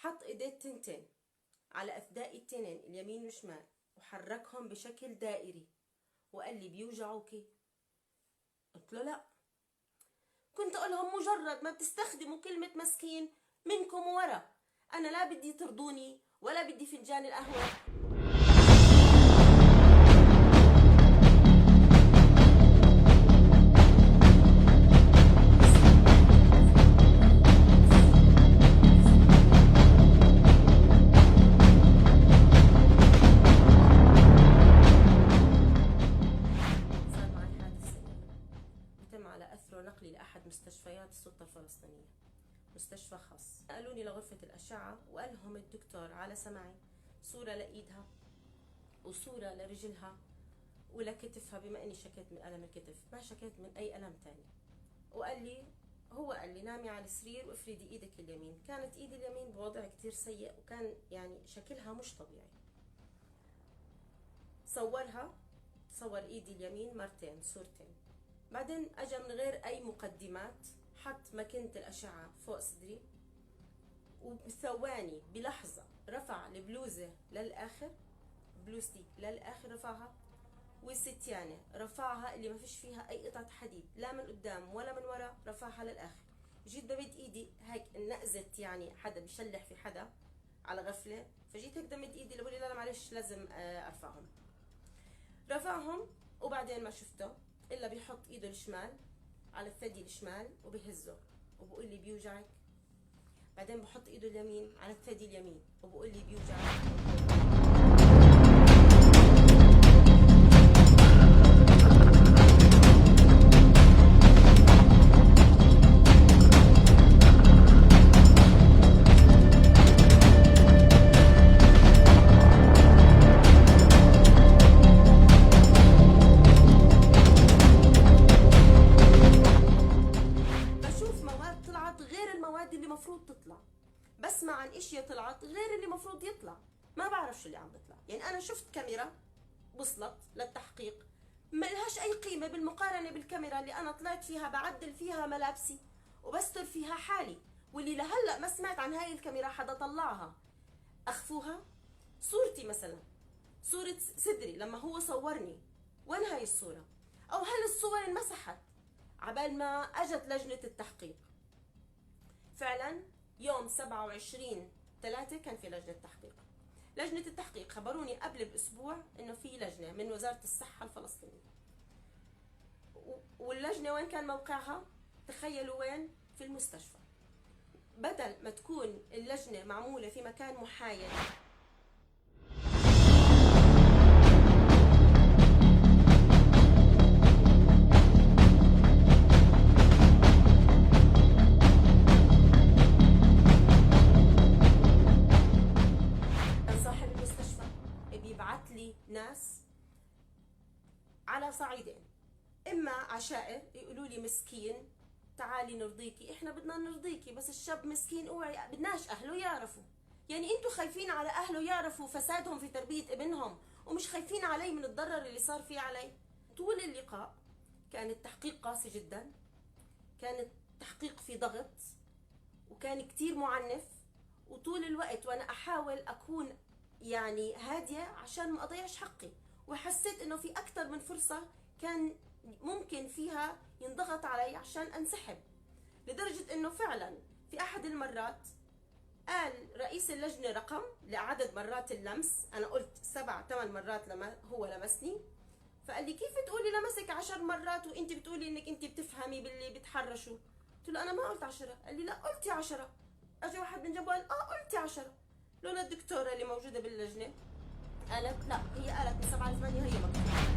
حط ايديه التنتين على اثداء التنين اليمين والشمال وحركهم بشكل دائري وقال لي بيوجعوكي؟ قلت له لا. كنت اقول لهم مجرد ما بتستخدموا كلمة مسكين منكم ورا، انا لا بدي ترضوني ولا بدي فنجان القهوة. على أثره نقلي لأحد مستشفيات السلطة الفلسطينية، مستشفى خاص. قالوني لغرفة الأشعة وقال لهم الدكتور على سمعي صورة لإيدها وصورة لرجلها ولكتفها، بما إني شكيت من ألم الكتف، ما شكيت من أي ألم تاني. وقال لي نامي على السرير وافردي إيدك اليمين. كانت إيدي اليمين بوضع كتير سيء وكان يعني شكلها مش طبيعي. صور إيدي اليمين مرتين، صورتين. بعدين اجى من غير اي مقدمات حط ماكينة الاشعة فوق صدري، وبثواني بلحظة رفع البلوزة للاخر، بلوزتي للاخر رفعها، والستيانة رفعها اللي ما فيش فيها اي قطعة حديد لا من قدام ولا من ورا، رفعها للاخر. جيت بمد ايدي هيك نقزت، يعني حدا بيشلح في حدا على غفلة، فجيت هيك بمد ايدي لبقول لا معلش لازم ارفعهم. رفعهم وبعدين ما شفته الا بيحط ايده الشمال على الثدي الشمال وبهزه وبقول لي بيوجعك. بعدين بحط ايده اليمين على الثدي اليمين وبقول لي بيوجعك. اللي مفروض تطلع، بسمع عن اشياء طلعت غير اللي مفروض يطلع، ما بعرف شو اللي عم بيطلع. يعني انا شفت كاميرا وصلت للتحقيق ما لهاش اي قيمة بالمقارنة بالكاميرا اللي انا طلعت فيها بعدل فيها ملابسي وبستر فيها حالي، واللي لهلا ما سمعت عن هاي الكاميرا حدا طلعها. اخفوها. صورتي مثلا، صورة صدري لما هو صورني، وين هاي الصورة؟ او هل الصور انمسحت عبال ما اجت لجنة التحقيق؟ فعلا يوم 27/3 كان في لجنة تحقيق. لجنة التحقيق خبروني قبل بأسبوع انه في لجنة من وزارة الصحة الفلسطينية، واللجنة وين كان موقعها؟ تخيلوا وين؟ في المستشفى. بدل ما تكون اللجنة معمولة في مكان محايد، بيبعت لي ناس على صعيدين، اما عشائر يقولوا لي مسكين تعالي نرضيكي، احنا بدنا نرضيكي بس الشاب مسكين اوعي بدناش اهله يعرفوا. يعني انتوا خايفين على اهله يعرفوا فسادهم في تربية ابنهم ومش خايفين علي من الضرر اللي صار فيه علي. طول اللقاء كان التحقيق قاسي جدا، كان التحقيق في ضغط وكان كتير معنف، وطول الوقت وانا احاول اكون يعني هادية عشان ما اضيعش حقي، وحسيت انه في اكتر من فرصة كان ممكن فيها ينضغط علي عشان انسحب. لدرجة انه فعلا في احد المرات قال رئيس اللجنة رقم لعدد مرات اللمس، انا قلت 7-8 مرات لما هو لمسني، فقال لي كيف تقولي لمسك 10 مرات وانت بتقولي انك انت بتفهمي باللي بتحرشوا؟ قلت له انا ما قلت 10. قال لي لا قلتي 10. اجى واحد من جنبه قال قلتي 10. لولا الدكتورة اللي موجودة باللجنة قالت لا، هي قالت من 7 ل 8 هي مكتوبة.